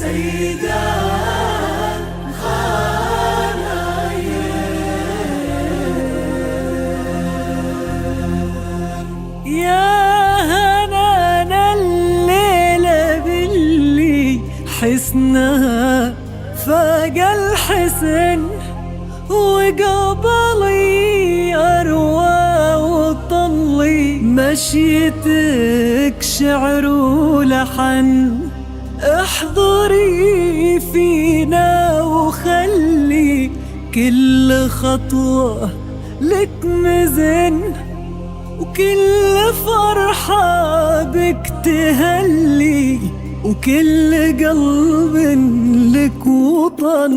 سيدة يا هنانا الليلة باللي حسنها فاق الحسن، وقبلي أروى وطلي مشيتك شعر ولحن. احضري فينا وخلي كل خطوة لك مزن، وكل فرحة بك تهلي، وكل قلب لك وطن.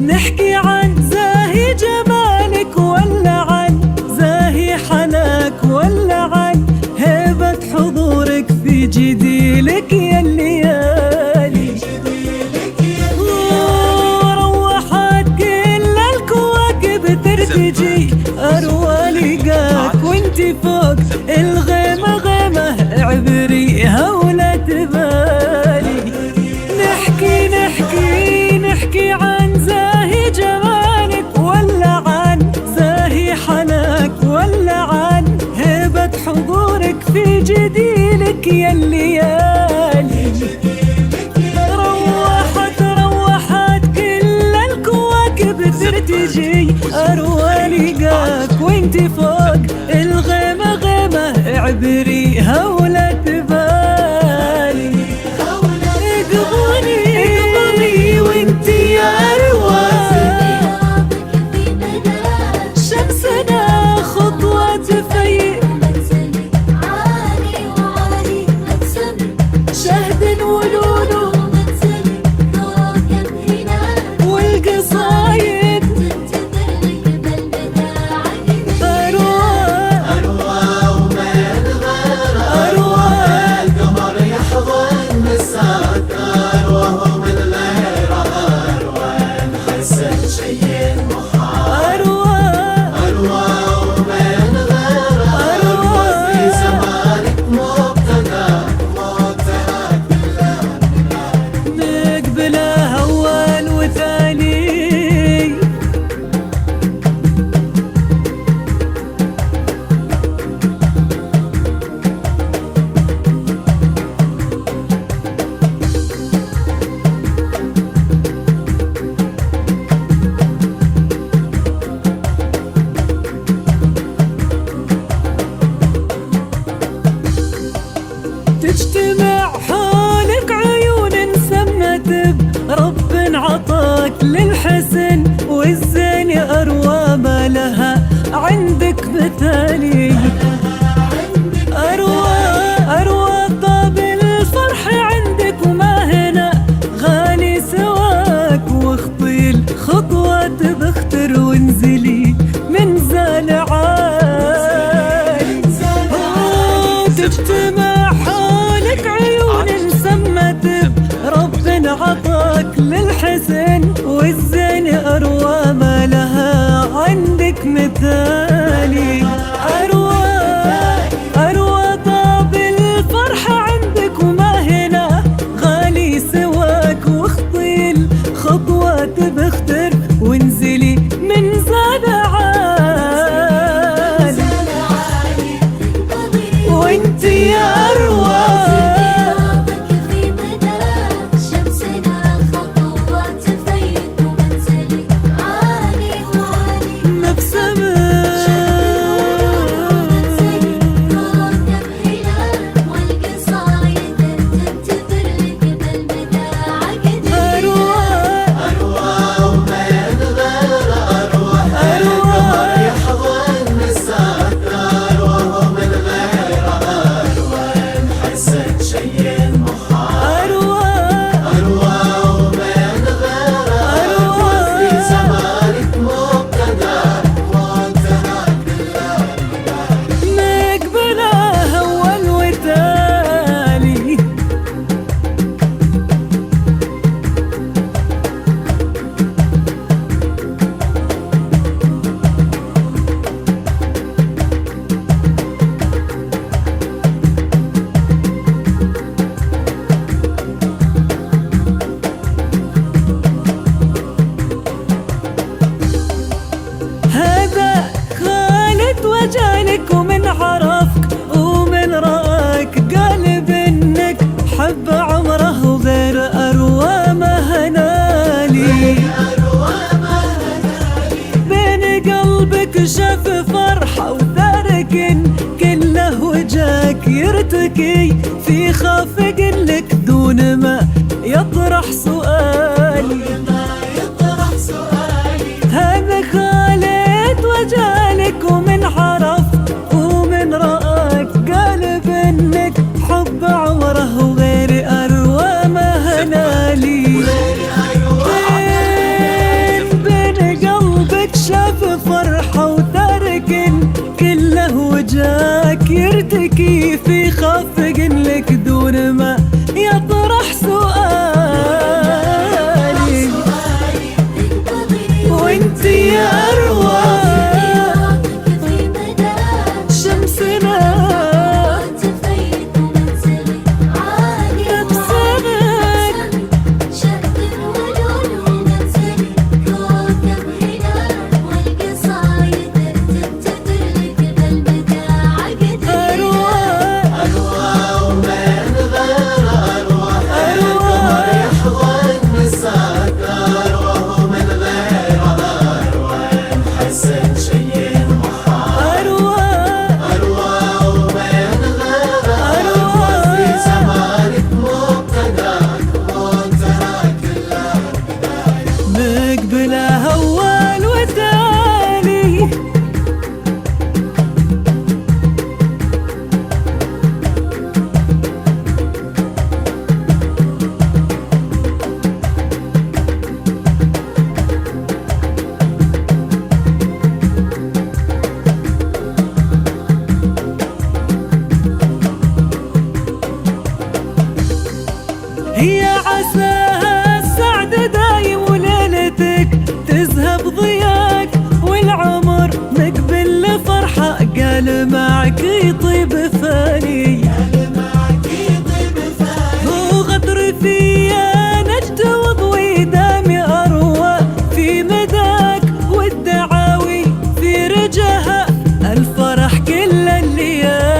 نحكي عن زاهي جمالك ولا عن زاهي حناك، ولا عن هيبة حضورك في جديلك يا الليالي. روحت كل الكواكب ترتجي أروى لقاك، وانتي فوق الغيمة غيمة عبريها ولا تبالي. نحكي عن زاهي جمالك ولا عن زاهي حناك، ولا عن هيبة حضورك في جديلك يا الليالي. روحت كل الكواكب ترتجي أروى لقاك، وانتي فوق الغيمة غيمة عبريها ولا تبالي. اقبلي وانتي يا أروى شمسنا خطوة تفيق، شهد ولولو والقصايد. أروى ومن غير أروى، القمر يحضن مساك. أروى ومن غير أروى، الحسن شي محال. أروى ومن غير أروى، في زمانك مبتدأ نقبله أول وثاني. تجتمع حولك عيون سمت برب عطاك للحسن والزين يا أروى، ما لها عندك مثالي. أروى طاب الفرح عندك، وما هنا غالي سواك. واخطي الخطوة بختر وانزلي من زال عالي. تجتمع حولك عيون سمت برب عطاك للحسن والزين يا أروى، ما لها عندك مثالي. أروى تارك كله وجاك يرتكي في خافق لك دون ما يطرح سؤالي. هذا خالد وجالك ومن عرف ومن رآك قال بانك حب عمره وغير أروى ما هنالي. بين قلبك شاف فرحة وتارك كله وجاك يرتكي في خافق لك دون ما يطرح سؤالي. وانت يا أروى شمسنا بلا هوال وتالي. هي عساها السعد دايم وليلتك تذهب ضياك والعمر مقبل لفرحة قال معك يطيب فاني. هو غدر فيا نجد وضوي دامي أروى في مداك والدعاوي في رجاها الفرح كل الليالي.